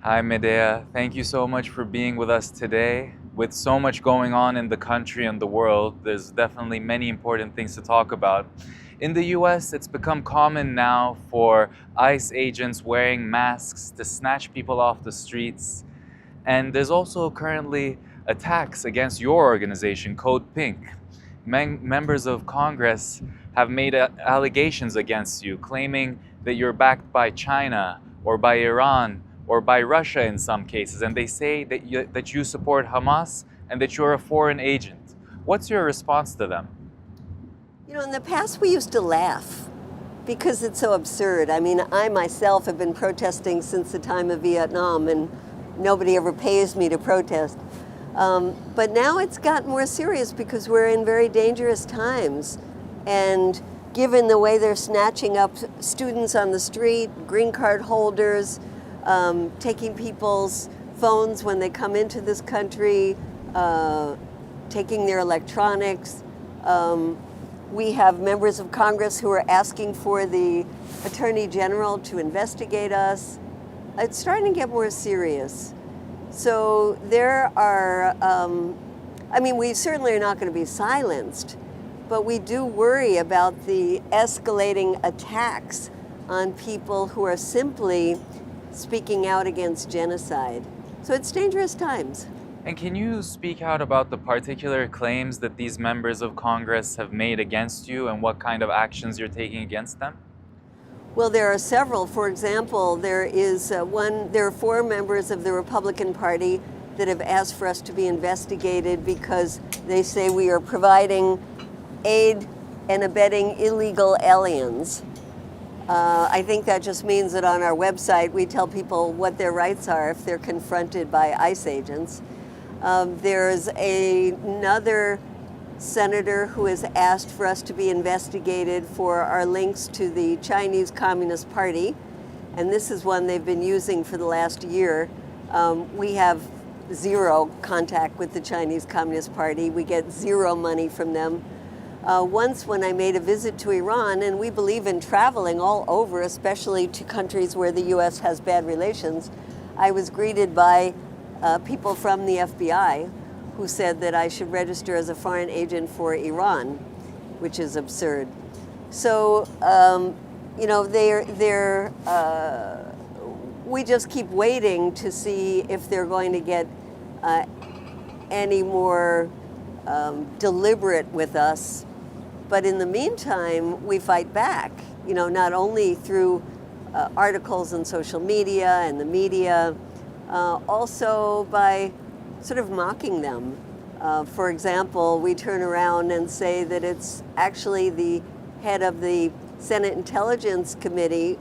Hi, Medea. Thank you so much for being with us today. With so much going on in the country and the world, there's definitely many important things to talk about. In the US, it's become common now for ICE agents wearing masks to snatch people off the streets. And there's also currently attacks against your organization, Code Pink. Members of Congress have made allegations against you, claiming that you're backed by China or by Iran or by Russia in some cases, and they say that you support Hamas and that you're a foreign agent. What's your response to them? In the past we used to laugh because it's so absurd. I mean, I myself have been protesting since the time of Vietnam, and nobody ever pays me to protest. But now it's gotten more serious because we're in very dangerous times. And given the way they're snatching up students on the street, green card holders, taking people's phones when they come into this country, taking their electronics. We have members of Congress who are asking for the Attorney General to investigate us. It's starting to get more serious. So there are, we certainly are not going to be silenced, but we do worry about the escalating attacks on people who are simply speaking out against genocide. So it's dangerous times. And can you speak out about the particular claims that these members of Congress have made against you and what kind of actions you're taking against them? Well, there are several. For example, there are 4 members of the Republican Party that have asked for us to be investigated because they say we are providing aid and abetting illegal aliens. I think that just means that on our website we tell people what their rights are if they're confronted by ICE agents. There's another senator who has asked for us to be investigated for our links to the Chinese Communist Party, and this is one they've been using for the last year. We have zero contact with the Chinese Communist Party. We get zero money from them. Once when I made a visit to Iran, and we believe in traveling all over, especially to countries where the US has bad relations, I was greeted by people from the FBI who said that I should register as a foreign agent for Iran, which is absurd. So, we just keep waiting to see if they're going to get any more deliberate with us. But in the meantime, we fight back, not only through articles on social media and the media, also by sort of mocking them. For example, we turn around and say that it's actually the head of the Senate Intelligence Committee,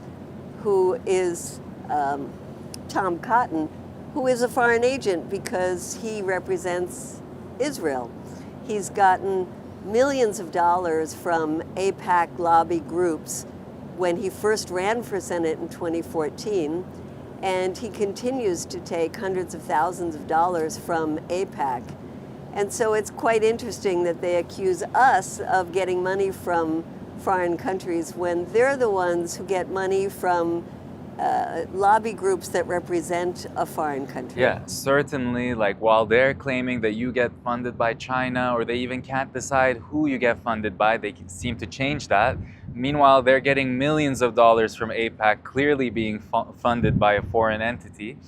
who is Tom Cotton, who is a foreign agent because he represents Israel. He's gotten millions of dollars from AIPAC lobby groups when he first ran for Senate in 2014. And he continues to take hundreds of thousands of dollars from AIPAC. And so it's quite interesting that they accuse us of getting money from foreign countries when they're the ones who get money from lobby groups that represent a foreign country. Yeah, certainly. Like, while they're claiming that you get funded by China, or they even can't decide who you get funded by, they seem to change that. Meanwhile, they're getting millions of dollars from AIPAC, clearly being funded by a foreign entity.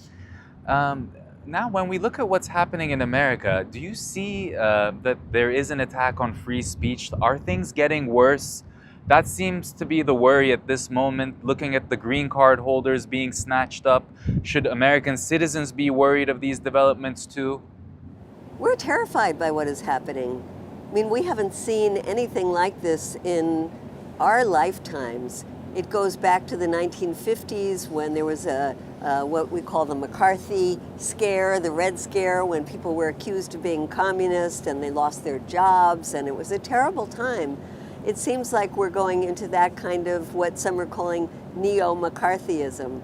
Now, when we look at what's happening in America, do you see that there is an attack on free speech? Are things getting worse? That seems to be the worry at this moment, looking at the green card holders being snatched up. Should American citizens be worried of these developments too? We're terrified by what is happening. I mean, we haven't seen anything like this in our lifetimes. It goes back to the 1950s when there was what we call the McCarthy scare, the Red Scare, when people were accused of being communist and they lost their jobs, and it was a terrible time. It seems like we're going into that kind of what some are calling neo-McCarthyism.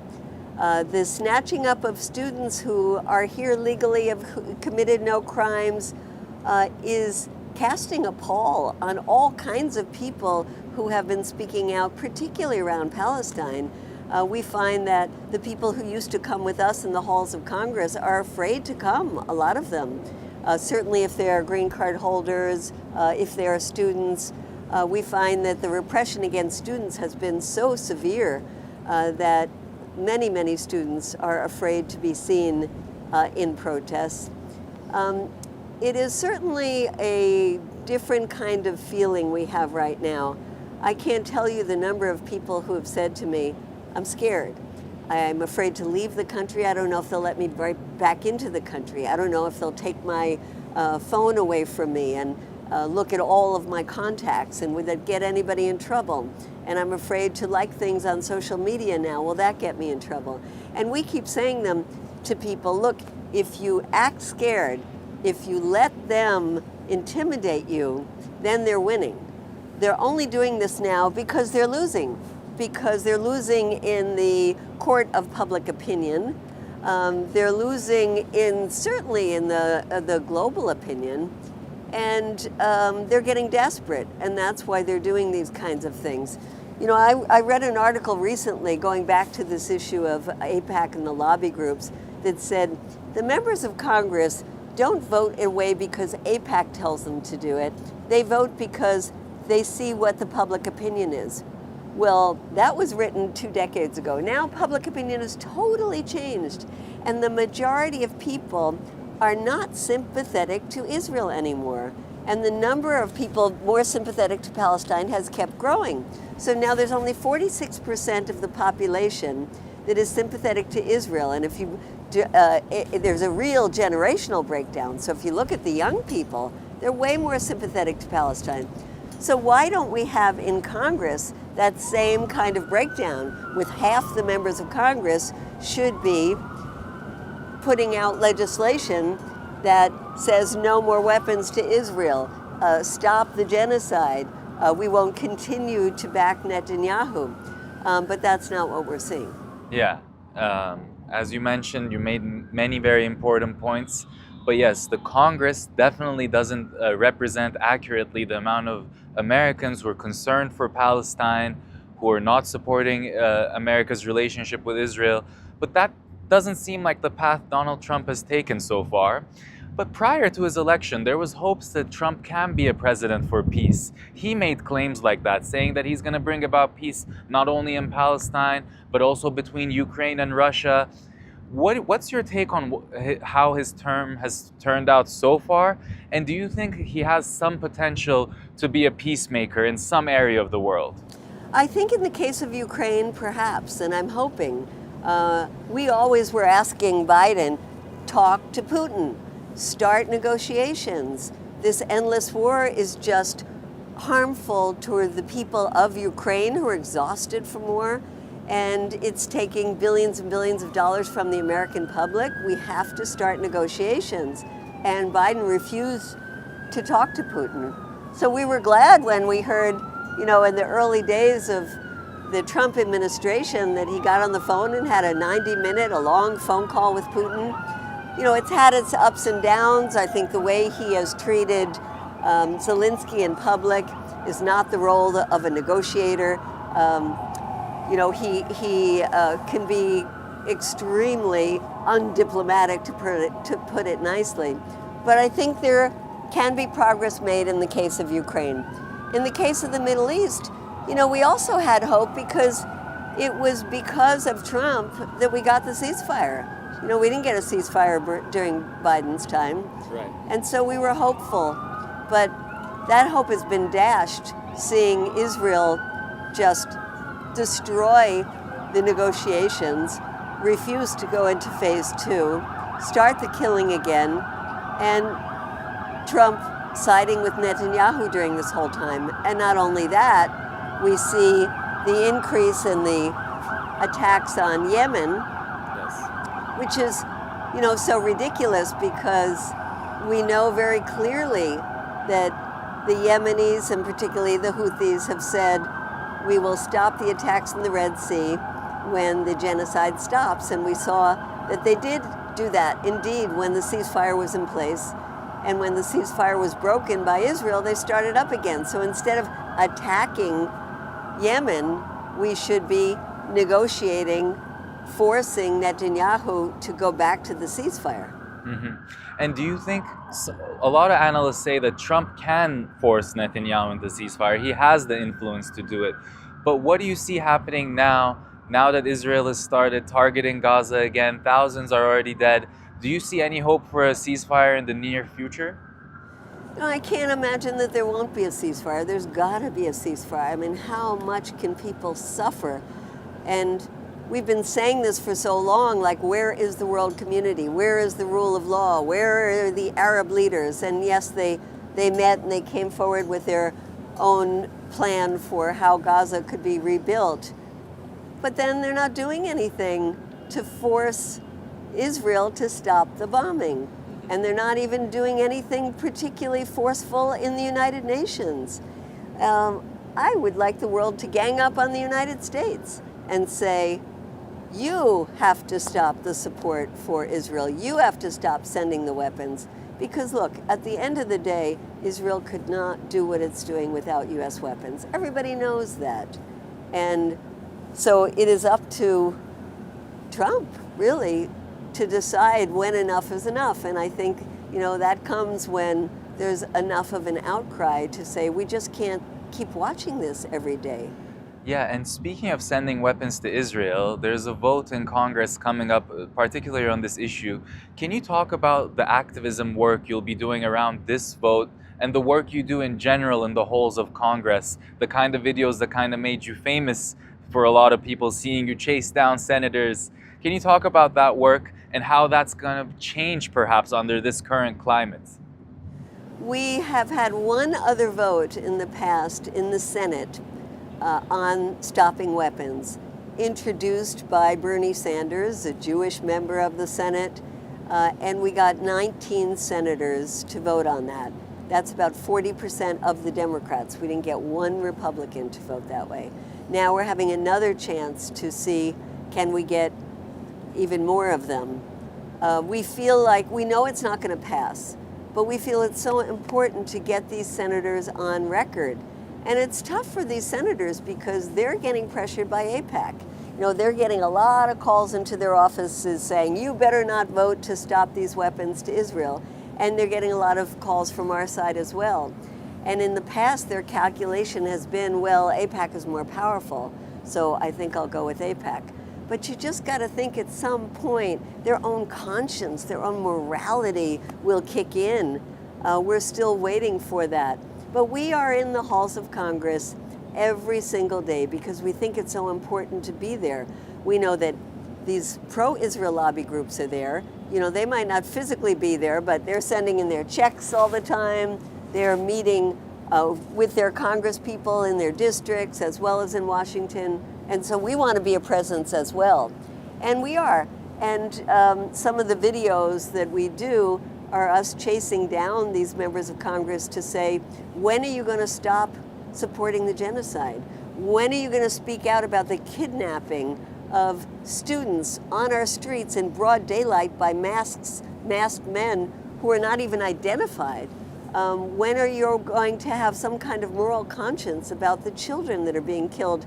The snatching up of students who are here legally, have committed no crimes, is casting a pall on all kinds of people who have been speaking out, particularly around Palestine. We find that the people who used to come with us in the halls of Congress are afraid to come, a lot of them. Certainly if they are green card holders, if they are students. We find that the repression against students has been so severe that many students are afraid to be seen in protests. It is certainly a different kind of feeling we have right now. I can't tell you the number of people who have said to me, I'm scared. I'm afraid to leave the country. I don't know if they'll let me right back into the country. I don't know if they'll take my phone away from me and look at all of my contacts, and would that get anybody in trouble? And I'm afraid to like things on social media now. Will that get me in trouble? And we keep saying them to people, look, if you act scared, if you let them intimidate you, then they're winning. They're only doing this now because they're losing in the court of public opinion. They're losing certainly in the global opinion, and they're getting desperate, and that's why they're doing these kinds of things. You know, I read an article recently going back to this issue of AIPAC and the lobby groups that said the members of Congress don't vote in a way because AIPAC tells them to do it. They vote because they see what the public opinion is. Well, that was written 2 decades ago. Now public opinion has totally changed, and the majority of people are not sympathetic to Israel anymore. And the number of people more sympathetic to Palestine has kept growing. So now there's only 46% of the population that is sympathetic to Israel. And if you there's a real generational breakdown. So if you look at the young people, they're way more sympathetic to Palestine. So why don't we have in Congress that same kind of breakdown, with half the members of Congress should be putting out legislation that says no more weapons to Israel, stop the genocide, we won't continue to back Netanyahu. But that's not what we're seeing. Yeah. As you mentioned, you made many very important points. But yes, the Congress definitely doesn't represent accurately the amount of Americans who are concerned for Palestine, who are not supporting America's relationship with Israel. But that doesn't seem like the path Donald Trump has taken so far. But prior to his election, there was hopes that Trump can be a president for peace. He made claims like that, saying that he's going to bring about peace not only in Palestine, but also between Ukraine and Russia. What's your take on how his term has turned out so far? And do you think he has some potential to be a peacemaker in some area of the world? I think in the case of Ukraine, perhaps, and I'm hoping. We always were asking Biden, talk to Putin, start negotiations. This endless war is just harmful toward the people of Ukraine who are exhausted from war, and it's taking billions and billions of dollars from the American public. We have to start negotiations. And Biden refused to talk to Putin. So we were glad when we heard, you know, in the early days of the Trump administration, that he got on the phone and had a 90-minute, a long phone call with Putin. You know, it's had its ups and downs. I think the way he has treated Zelensky in public is not the role of a negotiator. You know, he can be extremely undiplomatic, to put it nicely. But I think there can be progress made in the case of Ukraine. In the case of the Middle East, you know, we also had hope because it was because of Trump that we got the ceasefire. You know, we didn't get a ceasefire during Biden's time. Right. And so we were hopeful. But that hope has been dashed, seeing Israel just destroy the negotiations, refuse to go into phase 2, start the killing again, and Trump siding with Netanyahu during this whole time. And not only that, we see the increase in the attacks on Yemen, Yes. which is, you know, so ridiculous because we know very clearly that the Yemenis, and particularly the Houthis, have said we will stop the attacks in the Red Sea when the genocide stops. And we saw that they did do that, indeed, when the ceasefire was in place. And when the ceasefire was broken by Israel, they started up again. So instead of attacking Yemen, we should be negotiating, forcing Netanyahu to go back to the ceasefire. Hmm. And do you think a lot of analysts say that Trump can force Netanyahu into ceasefire? He has the influence to do it. But what do you see happening now? Now that Israel has started targeting Gaza again, thousands are already dead. Do you see any hope for a ceasefire in the near future? No, I can't imagine that there won't be a ceasefire. There's got to be a ceasefire. I mean, how much can people suffer? And we've been saying this for so long, like, where is the world community? Where is the rule of law? Where are the Arab leaders? And yes, they met and they came forward with their own plan for how Gaza could be rebuilt. But then they're not doing anything to force Israel to stop the bombing. And they're not even doing anything particularly forceful in the United Nations. I would like the world to gang up on the United States and say, you have to stop the support for Israel. You have to stop sending the weapons. Because look, at the end of the day, Israel could not do what it's doing without US weapons. Everybody knows that. And so it is up to Trump, really, to decide when enough is enough. And I think, that comes when there's enough of an outcry to say, we just can't keep watching this every day. Yeah, and speaking of sending weapons to Israel, there's a vote in Congress coming up, particularly on this issue. Can you talk about the activism work you'll be doing around this vote and the work you do in general in the halls of Congress, the kind of videos that kind of made you famous for a lot of people, seeing you chase down senators? Can you talk about that work and how that's going to change perhaps under this current climate? We have had one other vote in the past in the Senate on stopping weapons, introduced by Bernie Sanders, a Jewish member of the Senate, and we got 19 senators to vote on that. That's about 40% of the Democrats. We didn't get one Republican to vote that way. Now we're having another chance to see, can we get even more of them? We feel like, we know it's not going to pass, but we feel it's so important to get these senators on record. And it's tough for these senators because they're getting pressured by AIPAC. They're getting a lot of calls into their offices saying, you better not vote to stop these weapons to Israel. And they're getting a lot of calls from our side as well. And in the past, their calculation has been, well, AIPAC is more powerful, so I think I'll go with AIPAC. But you just got to think at some point, their own conscience, their own morality will kick in. We're still waiting for that. But we are in the halls of Congress every single day because we think it's so important to be there. We know that these pro-Israel lobby groups are there. They might not physically be there, but they're sending in their checks all the time. They're meeting with their Congress people in their districts as well as in Washington. And so we want to be a presence as well. And we are. And some of the videos that we do are us chasing down these members of Congress to say, when are you going to stop supporting the genocide? When are you going to speak out about the kidnapping of students on our streets in broad daylight by masked men who are not even identified? When are you going to have some kind of moral conscience about the children that are being killed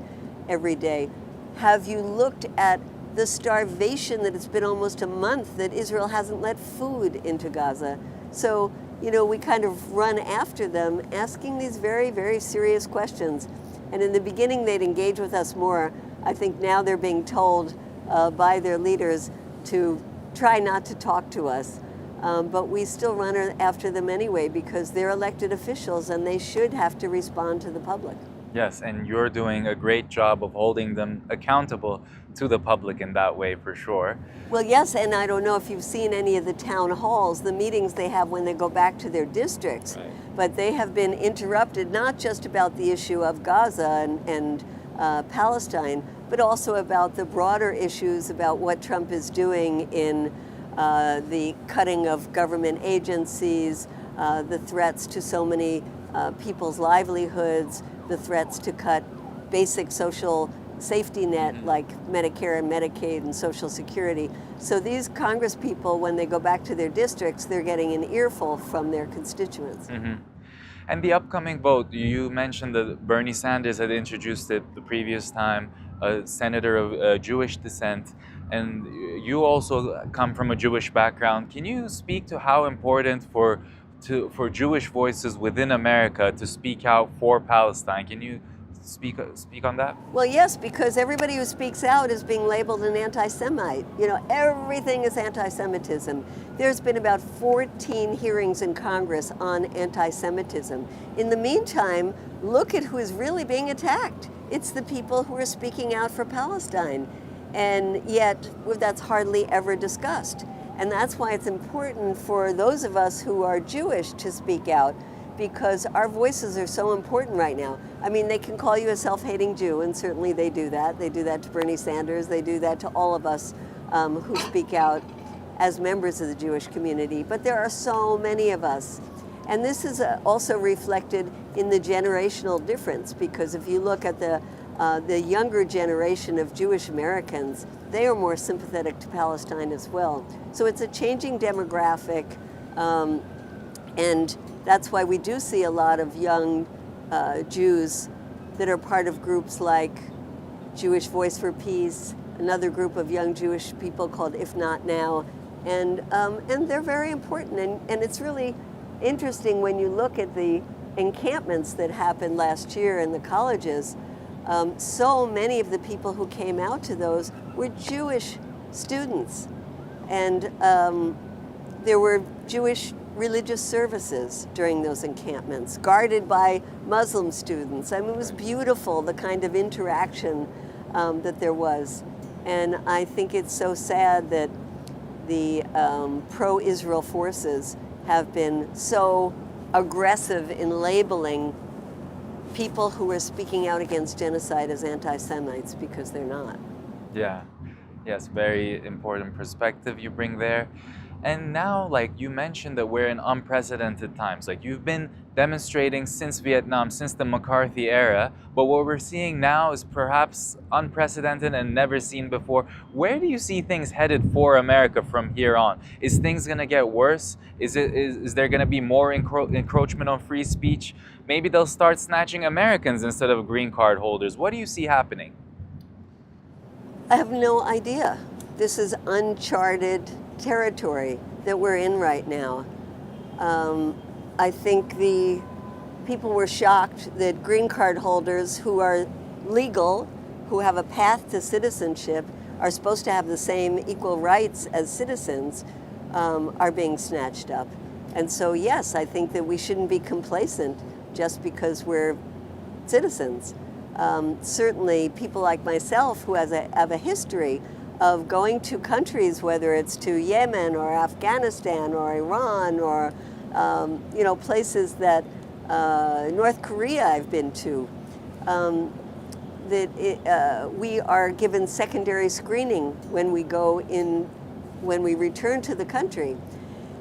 every day? Have you looked at the starvation that it's been almost a month that Israel hasn't let food into Gaza? So, we kind of run after them asking these very, very serious questions. And in the beginning, they'd engage with us more. I think now they're being told by their leaders to try not to talk to us. But we still run after them anyway because they're elected officials and they should have to respond to the public. Yes, and you're doing a great job of holding them accountable to the public in that way, for sure. Well, yes, and I don't know if you've seen any of the town halls, the meetings they have when they go back to their districts, Right. But they have been interrupted not just about the issue of Gaza and Palestine, but also about the broader issues about what Trump is doing in the cutting of government agencies, the threats to so many people's livelihoods, the threats to cut basic social safety net like Medicare and Medicaid and Social Security. So these Congress people, when they go back to their districts, they're getting an earful from their constituents. Mm-hmm. And the upcoming vote, you mentioned that Bernie Sanders had introduced it the previous time. a senator of Jewish descent, and you also come from a Jewish background. Can you speak to how important for Jewish voices within America to speak out for Palestine? Can you speak on that? Well, yes, because everybody who speaks out is being labeled an anti-Semite. Everything is anti-Semitism. There's been about 14 hearings in Congress on anti-Semitism. In the meantime, look at who is really being attacked. It's the people who are speaking out for Palestine. And yet, that's hardly ever discussed. And that's why it's important for those of us who are Jewish to speak out, because our voices are so important right now. I mean, they can call you a self-hating Jew, and certainly they do that. They do that to Bernie Sanders. They do that to all of us who speak out as members of the Jewish community. But there are so many of us. And this is also reflected in the generational difference, because if you look at the younger generation of Jewish Americans, they are more sympathetic to Palestine as well. So it's a changing demographic, and that's why we do see a lot of young Jews that are part of groups like Jewish Voice for Peace, another group of young Jewish people called If Not Now, and they're very important. And it's really interesting when you look at the encampments that happened last year in the colleges. So many of the people who came out to those were Jewish students, and there were Jewish religious services during those encampments, guarded by Muslim students. I mean, it was beautiful, the kind of interaction that there was. And I think it's so sad that the pro-Israel forces have been so aggressive in labeling people who are speaking out against genocide as anti-Semites, because they're not. Yeah, yes, very important perspective you bring there. And now, like you mentioned, that we're in unprecedented times. Like, you've been demonstrating since Vietnam, since the McCarthy era, but what we're seeing now is perhaps unprecedented and never seen before. Where do you see things headed for America from here on? Is things going to get worse? Is there going to be more encroachment on free speech? Maybe they'll start snatching Americans instead of green card holders. What do you see happening? I have no idea. This is uncharted territory that we're in right now. I think the people were shocked that green card holders who are legal, who have a path to citizenship, are supposed to have the same equal rights as citizens, are being snatched up. And so, yes, I think that we shouldn't be complacent just because we're citizens. Certainly, people like myself who have a history of going to countries, whether it's to Yemen or Afghanistan or Iran or places that North Korea I've been to, we are given secondary screening when we return to the country,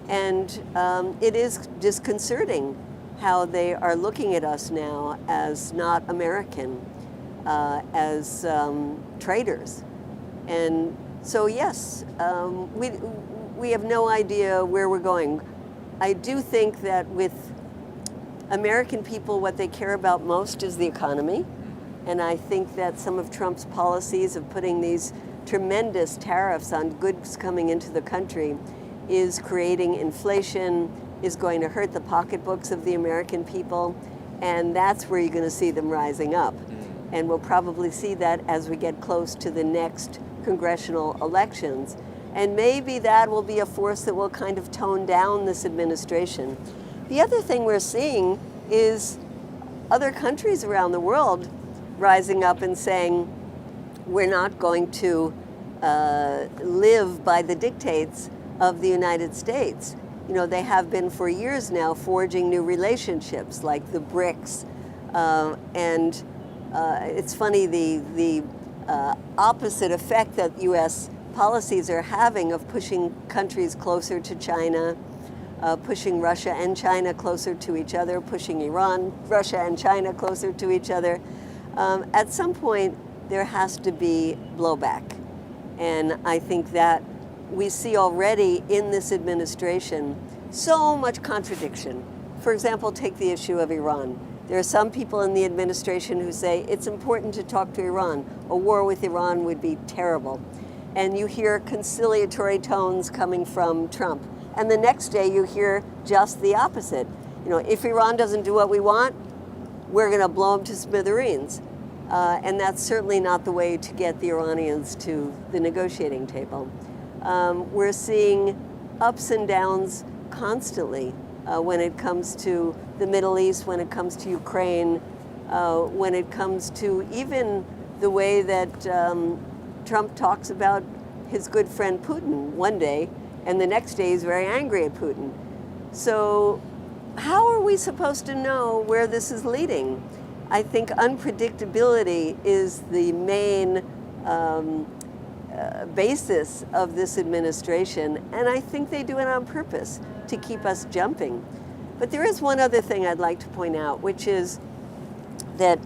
and it is disconcerting how they are looking at us now as not American, as traitors. And so, yes, we have no idea where we're going. I do think that with American people, what they care about most is the economy. And I think that some of Trump's policies of putting these tremendous tariffs on goods coming into the country is creating inflation, is going to hurt the pocketbooks of the American people. And that's where you're going to see them rising up. And we'll probably see that as we get close to the next congressional elections. And maybe that will be a force that will kind of tone down this administration. The other thing we're seeing is other countries around the world rising up and saying, we're not going to live by the dictates of the United States. You know, they have been for years now forging new relationships like the BRICS. And it's funny, the opposite effect that U.S. policies are having of pushing countries closer to China, pushing Russia and China closer to each other, pushing Iran, Russia and China closer to each other. At some point, there has to be blowback. And I think that we see already in this administration so much contradiction. For example, take the issue of Iran. There are some people in the administration who say it's important to talk to Iran. A war with Iran would be terrible. And you hear conciliatory tones coming from Trump. And the next day you hear just the opposite. You know, if Iran doesn't do what we want, we're going to blow them to smithereens. And that's certainly not the way to get the Iranians to the negotiating table. We're seeing ups and downs constantly when it comes to the Middle East, when it comes to Ukraine, when it comes to even the way that Trump talks about his good friend Putin one day, and the next day he's very angry at Putin. So how are we supposed to know where this is leading? I think unpredictability is the main basis of this administration, and I think they do it on purpose to keep us jumping. But there is one other thing I'd like to point out, which is that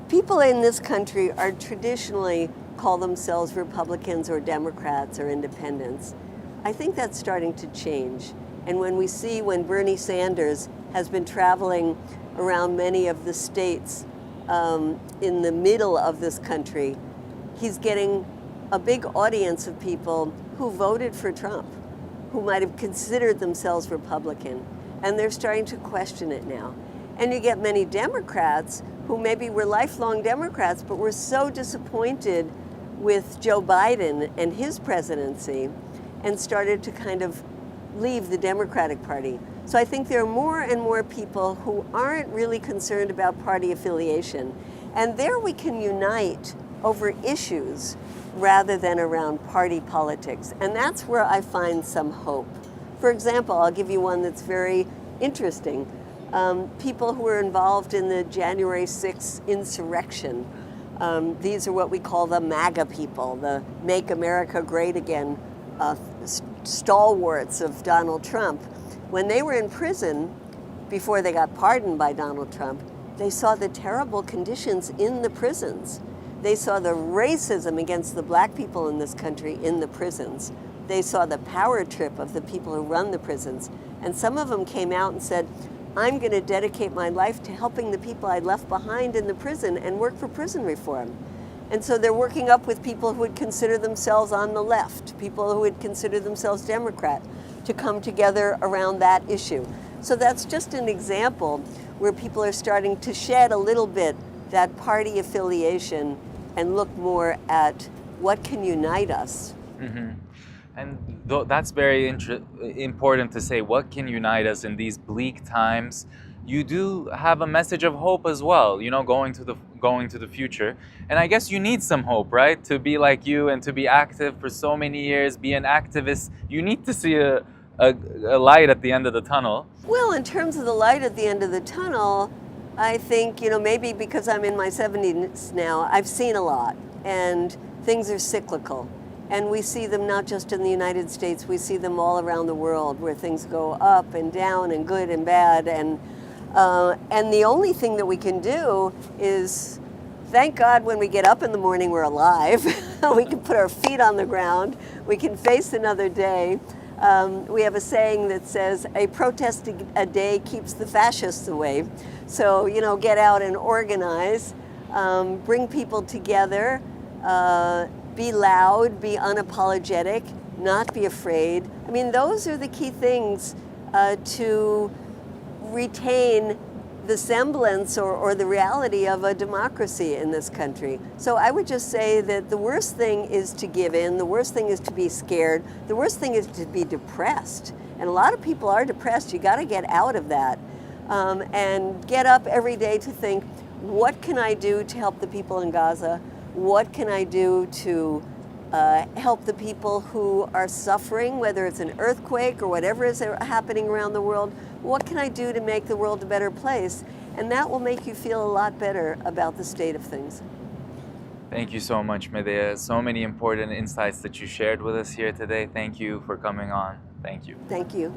people in this country are traditionally call themselves Republicans or Democrats or independents. I think that's starting to change. And when Bernie Sanders has been traveling around many of the states in the middle of this country, he's getting a big audience of people who voted for Trump, who might have considered themselves Republican, and they're starting to question it now. And you get many Democrats who maybe were lifelong Democrats, but were so disappointed with Joe Biden and his presidency and started to kind of leave the Democratic Party. So I think there are more and more people who aren't really concerned about party affiliation. And there we can unite over issues rather than around party politics. And that's where I find some hope. For example, I'll give you one that's very interesting. People who were involved in the January 6th insurrection. These are what we call the MAGA people, the Make America Great Again stalwarts of Donald Trump. When they were in prison, before they got pardoned by Donald Trump, they saw the terrible conditions in the prisons. They saw the racism against the black people in this country in the prisons. They saw the power trip of the people who run the prisons. And some of them came out and said, I'm going to dedicate my life to helping the people I left behind in the prison and work for prison reform. And so they're working up with people who would consider themselves on the left, people who would consider themselves Democrat, to come together around that issue. So that's just an example where people are starting to shed a little bit that party affiliation and look more at what can unite us. Mm-hmm. And that's very important to say, what can unite us in these bleak times. You do have a message of hope as well, you know, going to the future. And I guess you need some hope, right? To be like you and to be active for so many years, be an activist, you need to see a light at the end of the tunnel. Well, in terms of the light at the end of the tunnel, I think, you know, maybe because I'm in my 70s now, I've seen a lot, and things are cyclical. And we see them not just in the United States, we see them all around the world, where things go up and down and good and bad. And the only thing that we can do is, thank God when we get up in the morning we're alive. We can put our feet on the ground. We can face another day. We have a saying that says, a protest a day keeps the fascists away. So, you know, get out and organize, bring people together, be loud, be unapologetic, not be afraid. I mean, those are the key things to retain the semblance or the reality of a democracy in this country. So I would just say that the worst thing is to give in, the worst thing is to be scared, the worst thing is to be depressed. And a lot of people are depressed. You got to get out of that and get up every day to think, what can I do to help the people in Gaza? What can I do to help the people who are suffering, whether it's an earthquake or whatever is happening around the world? What can I do to make the world a better place? And that will make you feel a lot better about the state of things. Thank you so much, Medea. So many important insights that you shared with us here today. Thank you for coming on. Thank you. Thank you.